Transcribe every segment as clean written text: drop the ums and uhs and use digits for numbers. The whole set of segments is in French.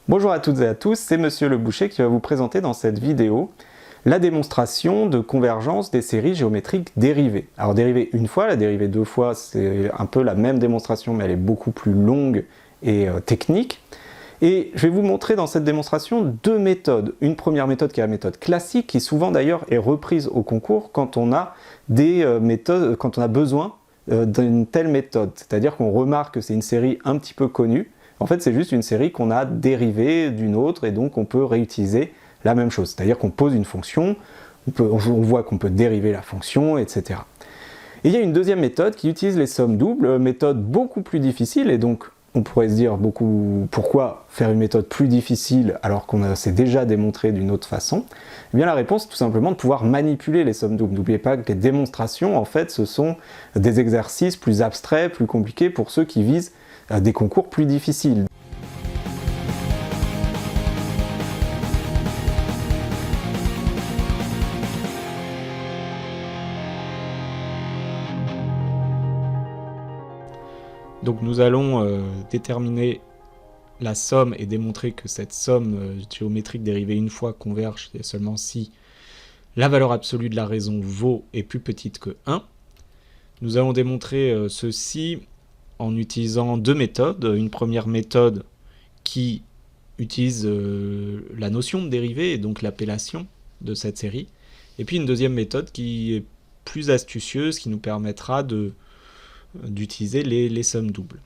Bonjour à toutes et à tous, c'est Monsieur Le Boucher qui va vous présenter dans cette vidéo la démonstration de convergence des séries géométriques dérivées. Alors dérivée une fois, la dérivée deux fois, c'est un peu la même démonstration mais elle est beaucoup plus longue et technique. Et je vais vous montrer dans cette démonstration deux méthodes. Une première méthode qui est la méthode classique, qui souvent d'ailleurs est reprise au concours quand on a des méthodes, quand on a besoin d'une telle méthode. C'est-à-dire qu'on remarque que c'est une série un petit peu connue. En fait, c'est juste une série qu'on a dérivée d'une autre et donc on peut réutiliser la même chose. C'est-à-dire qu'on pose une fonction, on voit qu'on peut dériver la fonction, etc. Et il y a une deuxième méthode qui utilise les sommes doubles, méthode beaucoup plus difficile, et donc on pourrait se dire pourquoi faire une méthode plus difficile alors qu'on s'est déjà démontré d'une autre façon. Eh bien la réponse est tout simplement de pouvoir manipuler les sommes doubles. N'oubliez pas que les démonstrations, en fait, ce sont des exercices plus abstraits, plus compliqués pour ceux qui visent des concours plus difficiles. Donc nous allons déterminer la somme et démontrer que cette somme géométrique dérivée une fois converge seulement si la valeur absolue de la raison vaut est plus petite que 1. Nous allons démontrer ceci en utilisant deux méthodes. Une première méthode qui utilise la notion de dérivée et donc l'appellation de cette série. Et puis une deuxième méthode qui est plus astucieuse, qui nous permettra d'utiliser les sommes doubles.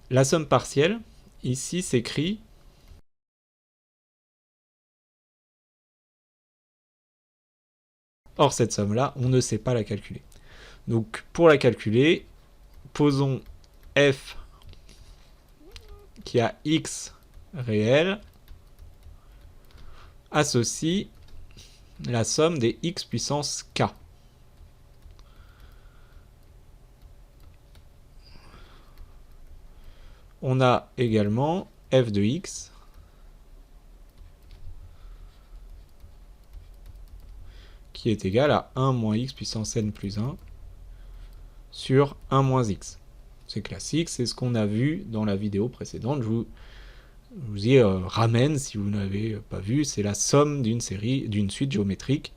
La somme partielle, ici, s'écrit or cette somme-là, on ne sait pas la calculer. Donc pour la calculer, posons f qui a x réel associe la somme des x puissance k. On a également f de x qui est égal à 1 moins x puissance n plus 1 sur 1 moins x. C'est classique, c'est ce qu'on a vu dans la vidéo précédente. Je vous y ramène si vous n'avez pas vu, c'est la somme d'une suite géométrique.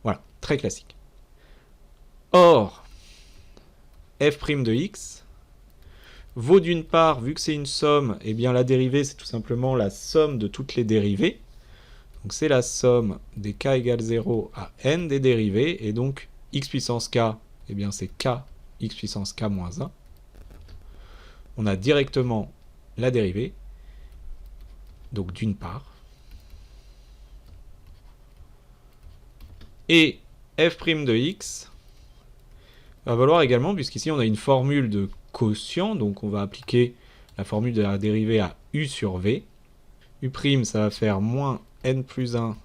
Voilà, très classique. Or, f' de x vaut d'une part, vu que c'est une somme, eh bien la dérivée c'est tout simplement la somme de toutes les dérivées. Donc c'est la somme des k égale 0 à n des dérivées, et donc x puissance k, eh bien c'est k x puissance k moins 1. On a directement la dérivée, donc d'une part. Et f' de x va valoir également, puisqu'ici on a une formule de quotient, donc on va appliquer la formule de la dérivée à u sur v. U', ça va faire moins n plus 1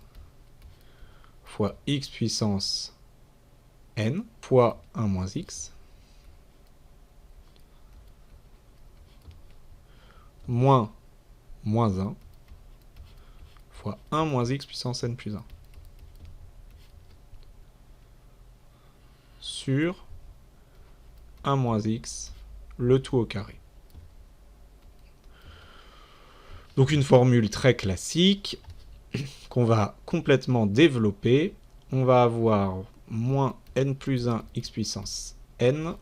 fois x puissance n fois 1 moins x, moins 1 fois 1 moins x puissance n plus 1 sur 1 moins x, le tout au carré. Donc une formule très classique qu'on va complètement développer. On va avoir moins n plus 1 x puissance n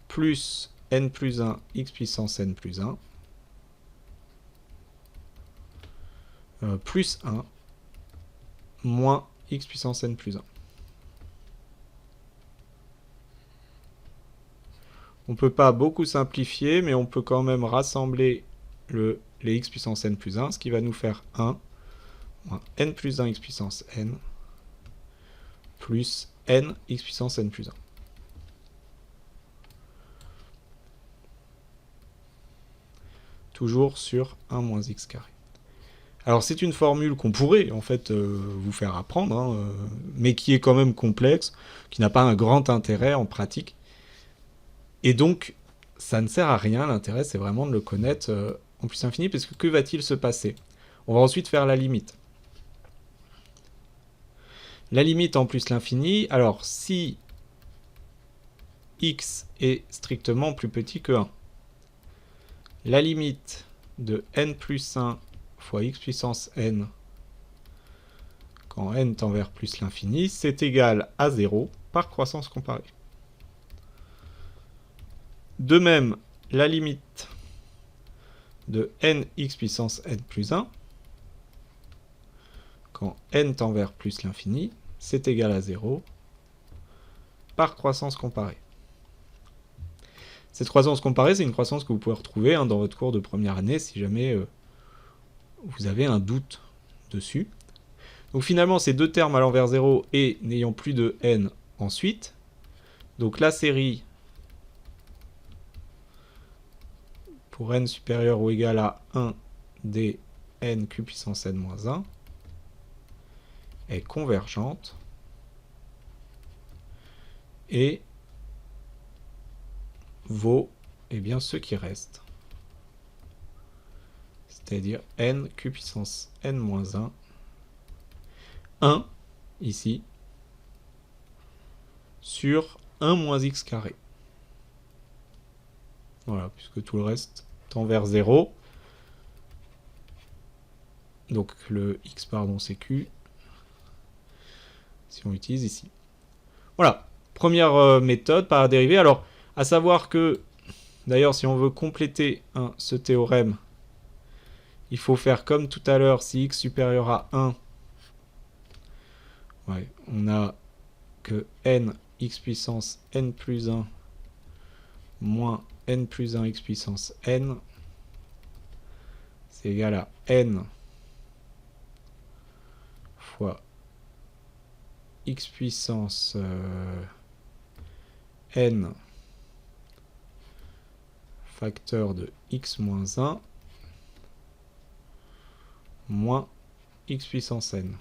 plus n plus 1 x puissance n plus 1 plus 1 moins x puissance n plus 1. On ne peut pas beaucoup simplifier, mais on peut quand même rassembler les x puissance n plus 1, ce qui va nous faire 1 moins n plus 1 x puissance n plus n x puissance n plus 1. Toujours sur 1 moins x carré. Alors c'est une formule qu'on pourrait en fait vous faire apprendre, mais qui est quand même complexe, qui n'a pas un grand intérêt en pratique. Et donc, ça ne sert à rien, l'intérêt c'est vraiment de le connaître en plus infini, parce que va-t-il se passer? On va ensuite faire la limite. La limite en plus l'infini, alors si x est strictement plus petit que 1, la limite de n plus 1 fois x puissance n quand n tend vers plus l'infini, c'est égal à 0 par croissance comparée. De même, la limite de n x puissance n plus 1 quand n tend vers plus l'infini, c'est égal à 0 par croissance comparée. Cette croissance comparée, c'est une croissance que vous pouvez retrouver dans votre cours de première année si jamais vous avez un doute dessus. Donc finalement, ces deux termes allant vers 0 et n'ayant plus de n ensuite. Donc la série pour n supérieur ou égal à 1 d n q puissance n moins 1 est convergente et vaut bien ce qui reste. C'est-à-dire n q puissance n moins 1 ici sur 1 moins x carré. Voilà, puisque tout le reste tend vers 0. Donc le x, pardon, c'est q. Si on utilise ici. Voilà, première méthode par dérivée. Alors, à savoir que, d'ailleurs, si on veut compléter ce théorème, il faut faire comme tout à l'heure, si x supérieur à 1, on a que n x puissance n plus 1 moins n plus 1 x puissance n, c'est égal à n fois x puissance n facteur de x moins 1 moins x puissance n.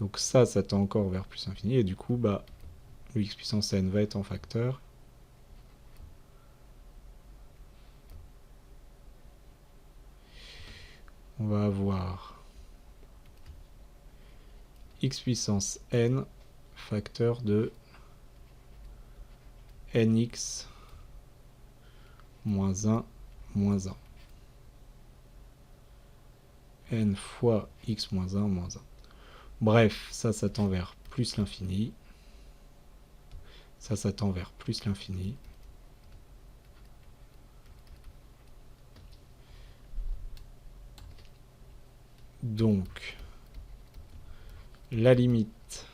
Donc ça tend encore vers plus infini, et du coup, le x puissance n va être en facteur. On va avoir x puissance n facteur de nx moins 1 moins 1. N fois x moins 1 moins 1. Bref, ça tend vers plus l'infini. Ça tend vers plus l'infini. Donc, la limite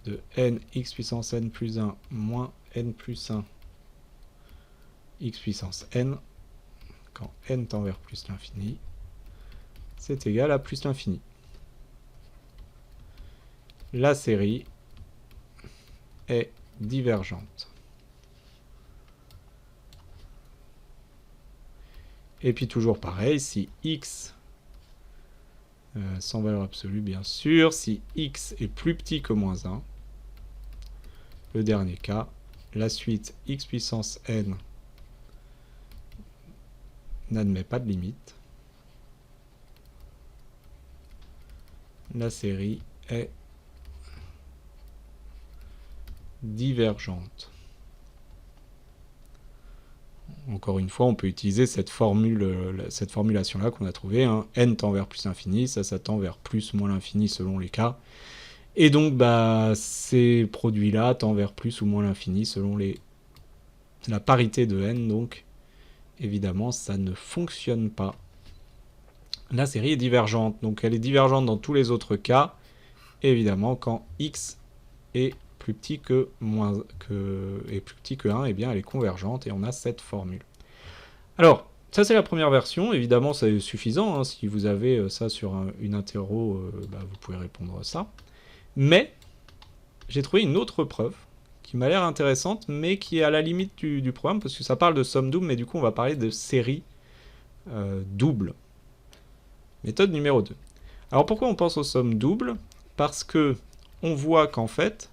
de n x puissance n plus 1 moins n plus 1 x puissance n, quand n tend vers plus l'infini, c'est égal à plus l'infini. La série est divergente. Et puis toujours pareil, si x, sans valeur absolue bien sûr, si x est plus petit que moins 1, le dernier cas, la suite x puissance n n'admet pas de limite. La série est divergente. Encore une fois, on peut utiliser cette formulation-là qu'on a trouvée. N tend vers plus l'infini, ça tend vers plus ou moins l'infini selon les cas. Et donc, ces produits-là tendent vers plus ou moins l'infini selon la parité de n. Donc, évidemment, ça ne fonctionne pas. La série est divergente. Donc, elle est divergente dans tous les autres cas. Évidemment, quand x est plus petit que 1, eh bien elle est convergente et on a cette formule. Alors, ça c'est la première version, évidemment c'est suffisant, si vous avez ça sur une interro, vous pouvez répondre ça. Mais, j'ai trouvé une autre preuve qui m'a l'air intéressante, mais qui est à la limite du programme, parce que ça parle de somme double, mais du coup on va parler de série double. Méthode numéro 2. Alors pourquoi on pense aux sommes doubles? Parce que on voit qu'en fait,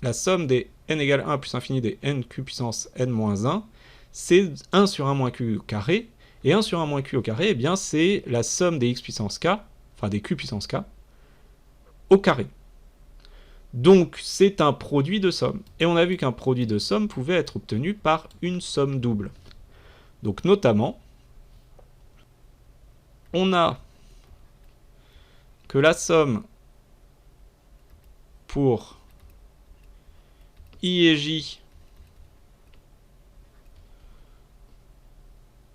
la somme des n égale 1 plus infini des n q puissance n moins 1, c'est 1 sur 1 moins q au carré, et 1 sur 1 moins q au carré, c'est la somme des x puissance k, enfin des q puissance k, au carré. Donc c'est un produit de somme. Et on a vu qu'un produit de somme pouvait être obtenu par une somme double. Donc notamment, on a que la somme pour I et J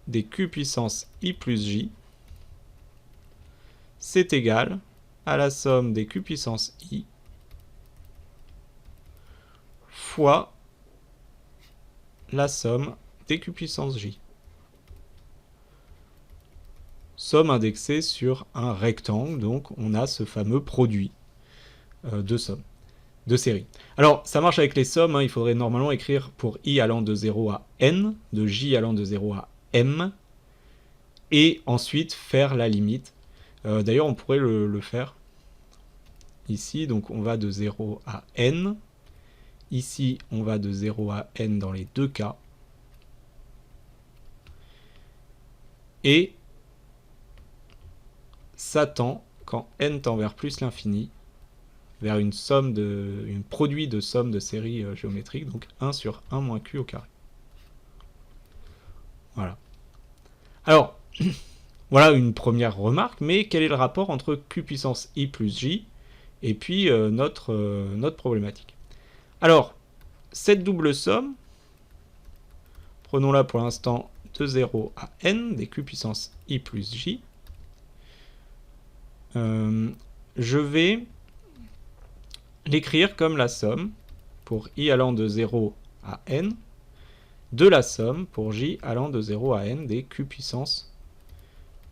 des Q puissance I plus J, c'est égal à la somme des Q puissance I fois la somme des Q puissance J. Somme indexée sur un rectangle, donc on a ce fameux produit de somme, de série. Alors, ça marche avec les sommes, hein, il faudrait normalement écrire pour I allant de 0 à N, de J allant de 0 à M, et ensuite faire la limite. D'ailleurs, on pourrait le faire ici, donc on va de 0 à N. Ici, on va de 0 à N dans les deux cas. Et ça tend, quand N tend vers plus l'infini, vers une produit de somme de séries géométriques, donc 1 sur 1 moins Q au carré. Voilà. Alors, voilà une première remarque, mais quel est le rapport entre Q puissance I plus J et puis notre problématique? Alors, cette double somme, prenons-la pour l'instant de 0 à N, des Q puissance I plus J, je vais l'écrire comme la somme, pour I allant de 0 à N, de la somme pour J allant de 0 à N des Q puissance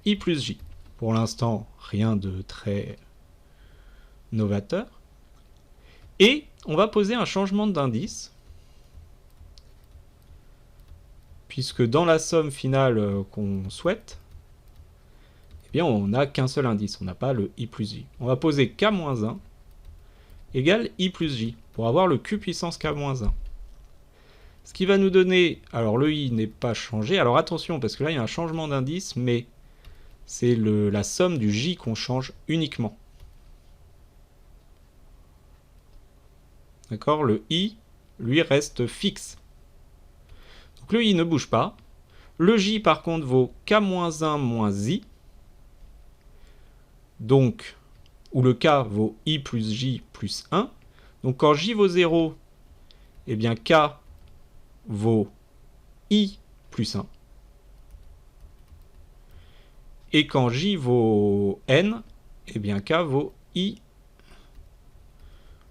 I plus J. Pour l'instant, rien de très novateur. Et on va poser un changement d'indice, puisque dans la somme finale qu'on souhaite, eh bien on n'a qu'un seul indice, on n'a pas le I plus J. On va poser K-1 égale I plus J, pour avoir le Q puissance K-1. Ce qui va nous donner, alors le I n'est pas changé, alors attention, parce que là il y a un changement d'indice, mais c'est la somme du J qu'on change uniquement. D'accord? Le I, lui, reste fixe. Donc le I ne bouge pas. Le J, par contre, vaut K-1 moins I. Donc, où le K vaut I plus J plus 1. Donc quand J vaut 0, eh bien K vaut I plus 1. Et quand J vaut N, eh bien K vaut I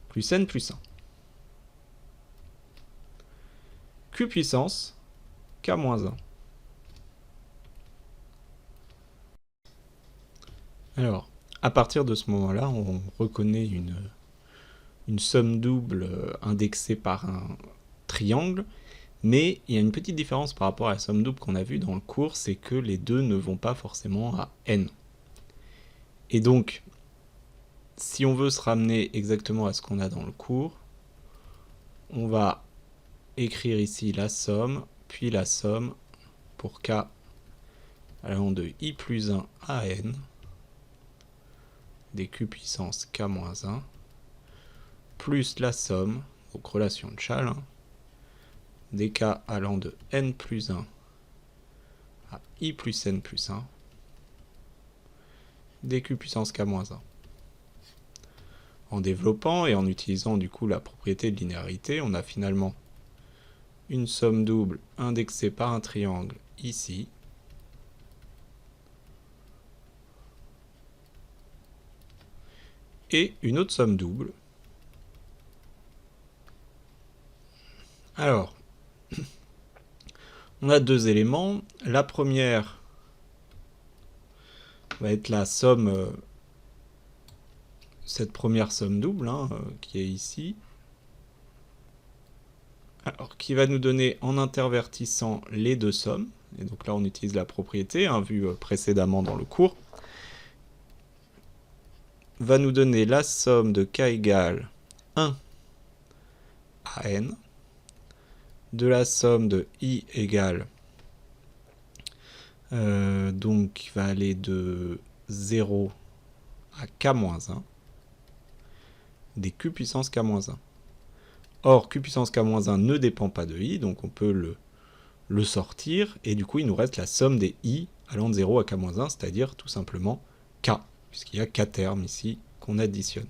plus N plus 1. Q puissance K-1. Alors, à partir de ce moment-là, on reconnaît une somme double indexée par un triangle, mais il y a une petite différence par rapport à la somme double qu'on a vue dans le cours, c'est que les deux ne vont pas forcément à n. Et donc, si on veut se ramener exactement à ce qu'on a dans le cours, on va écrire ici la somme, puis la somme pour k allant de i plus 1 à n, des q puissance k-1, plus la somme, donc relation de Chasles, des k allant de n plus 1 à i plus n plus 1, des q puissance k-1. En développant et en utilisant du coup la propriété de linéarité, on a finalement une somme double indexée par un triangle ici, et une autre somme double. Alors, on a deux éléments. La première va être la somme, cette première somme double qui est ici. Alors, qui va nous donner en intervertissant les deux sommes. Et donc là, on utilise la propriété, vue précédemment dans le cours. Va nous donner la somme de k égale 1 à n, de la somme de i égale, donc va aller de 0 à k-1, des q puissance k-1. Or, q puissance k-1 ne dépend pas de i, donc on peut le sortir, et du coup il nous reste la somme des i allant de 0 à k-1, c'est-à-dire tout simplement k, puisqu'il y a k termes ici qu'on additionne.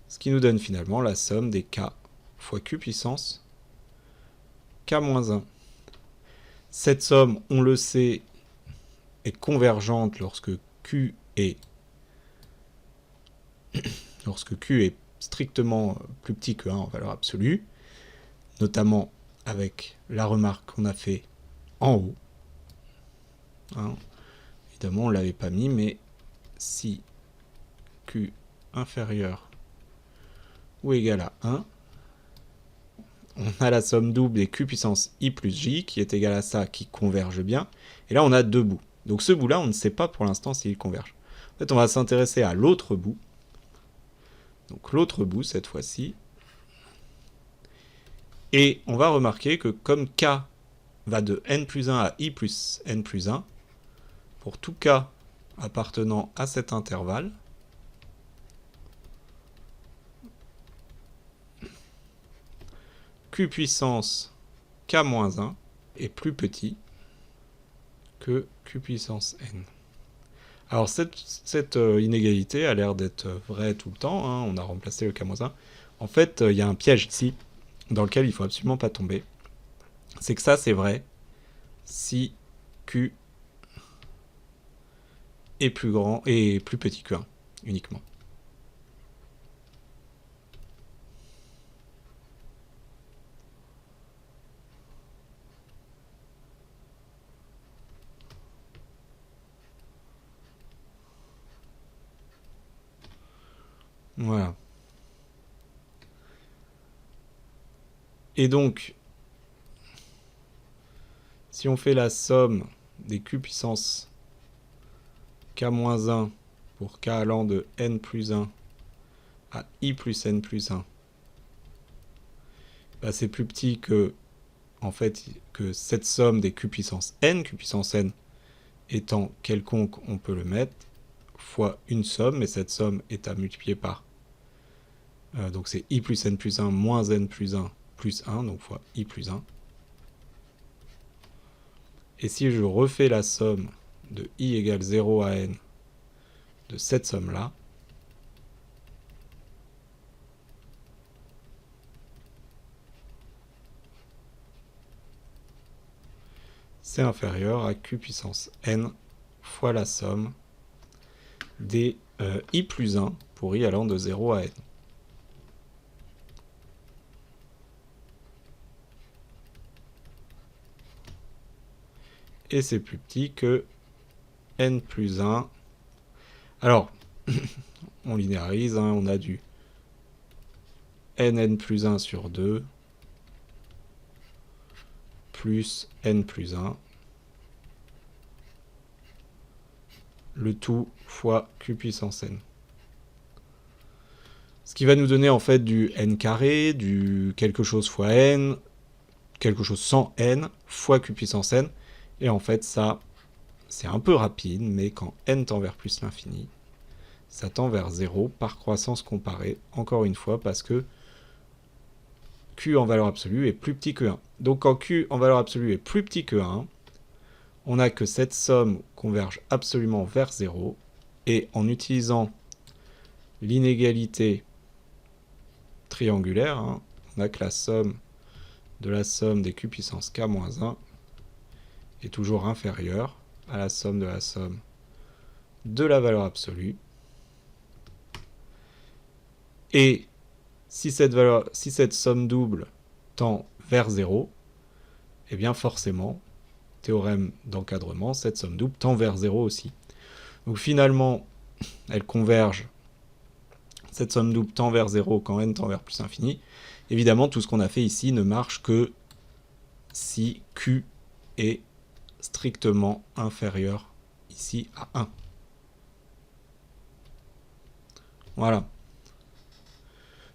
Ce qui nous donne finalement la somme des k fois q puissance k-1. Cette somme, on le sait, est convergente lorsque q est strictement plus petit que 1 en valeur absolue, notamment avec la remarque qu'on a fait en haut. Hein. Évidemment, on ne l'avait pas mis, mais si q inférieur ou égal à 1, on a la somme double des q puissance i plus j, qui est égale à ça, qui converge bien. Et là, on a deux bouts. Donc ce bout-là, on ne sait pas pour l'instant s'il converge. En fait, on va s'intéresser à l'autre bout. Donc l'autre bout, cette fois-ci. Et on va remarquer que comme k va de n plus 1 à i plus n plus 1, pour tout k appartenant à cet intervalle, q puissance k-1 est plus petit que q puissance n. Alors cette inégalité a l'air d'être vraie tout le temps, hein, on a remplacé le k-1. En fait, il y a un piège ici, dans lequel il ne faut absolument pas tomber. C'est que ça, c'est vrai si q est plus grand et plus petit que 1, uniquement. Voilà. Et donc, si on fait la somme des q puissance k-1 pour k allant de n plus 1 à i plus n plus 1, bah c'est plus petit que, en fait, que cette somme des q puissance n étant quelconque, on peut le mettre, fois une somme, mais cette somme est à multiplier par, donc c'est i plus n plus 1 moins n plus 1 plus 1, donc fois i plus 1. Et si je refais la somme de i égale 0 à n de cette somme-là, c'est inférieur à q puissance n fois la somme des i plus 1 pour i allant de 0 à n. Et c'est plus petit que n plus 1. Alors, on linéarise, hein, on a du n plus 1 sur 2 plus n plus 1, le tout fois q puissance n. Ce qui va nous donner en fait du n carré, du quelque chose fois n, quelque chose sans n, fois q puissance n. Et en fait, ça, c'est un peu rapide, mais quand n tend vers plus l'infini, ça tend vers 0 par croissance comparée, encore une fois, parce que q en valeur absolue est plus petit que 1. Donc quand q en valeur absolue est plus petit que 1, on a que cette somme converge absolument vers 0, et en utilisant l'inégalité triangulaire, hein, on a que la somme de la somme des q puissance k-1 est toujours inférieure à la somme de la valeur absolue. Et si cette somme double tend vers 0, eh bien forcément, théorème d'encadrement, cette somme double tend vers 0 aussi. Donc finalement, elle converge, cette somme double tend vers 0 quand n tend vers plus infini. Évidemment, tout ce qu'on a fait ici ne marche que si q est strictement inférieur ici à 1. Voilà.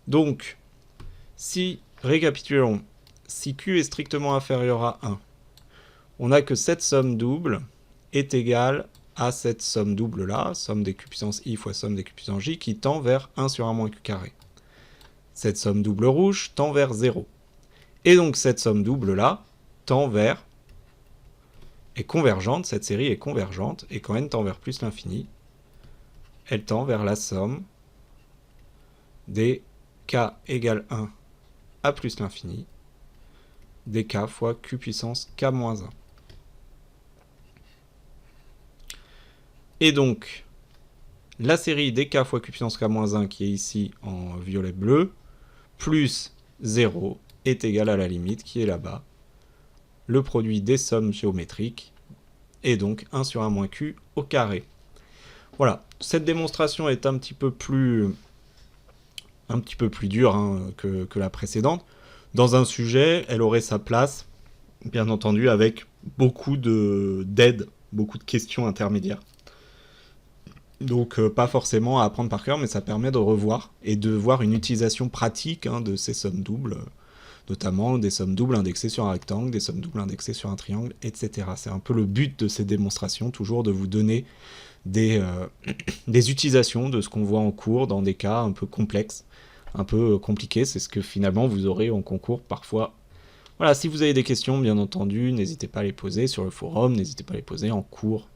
Donc, récapitulons, si q est strictement inférieur à 1, on a que cette somme double est égale à cette somme double-là, somme des q puissance i fois somme des q puissance j, qui tend vers 1 sur 1 moins q carré. cette somme double rouge tend vers 0. Et donc cette somme double-là tend vers... est convergente, cette série est convergente, et quand n tend vers plus l'infini, elle tend vers la somme des k égale 1 à plus l'infini, des k fois q puissance k moins 1. Et donc, la série des k fois q puissance k moins 1, qui est ici en violet bleu, plus 0 est égal à la limite qui est là-bas. Le produit des sommes géométriques est donc 1 sur 1 moins q au carré. Voilà, cette démonstration est un petit peu plus dure que la précédente. Dans un sujet, elle aurait sa place, bien entendu, avec beaucoup d'aide, beaucoup de questions intermédiaires. Donc pas forcément à apprendre par cœur, mais ça permet de revoir et de voir une utilisation pratique de ces sommes doubles, notamment des sommes doubles indexées sur un rectangle, des sommes doubles indexées sur un triangle, etc. C'est un peu le but de ces démonstrations, toujours de vous donner des utilisations de ce qu'on voit en cours dans des cas un peu complexes, un peu compliqués. C'est ce que finalement vous aurez en concours parfois. Voilà, si vous avez des questions, bien entendu, n'hésitez pas à les poser sur le forum, n'hésitez pas à les poser en cours.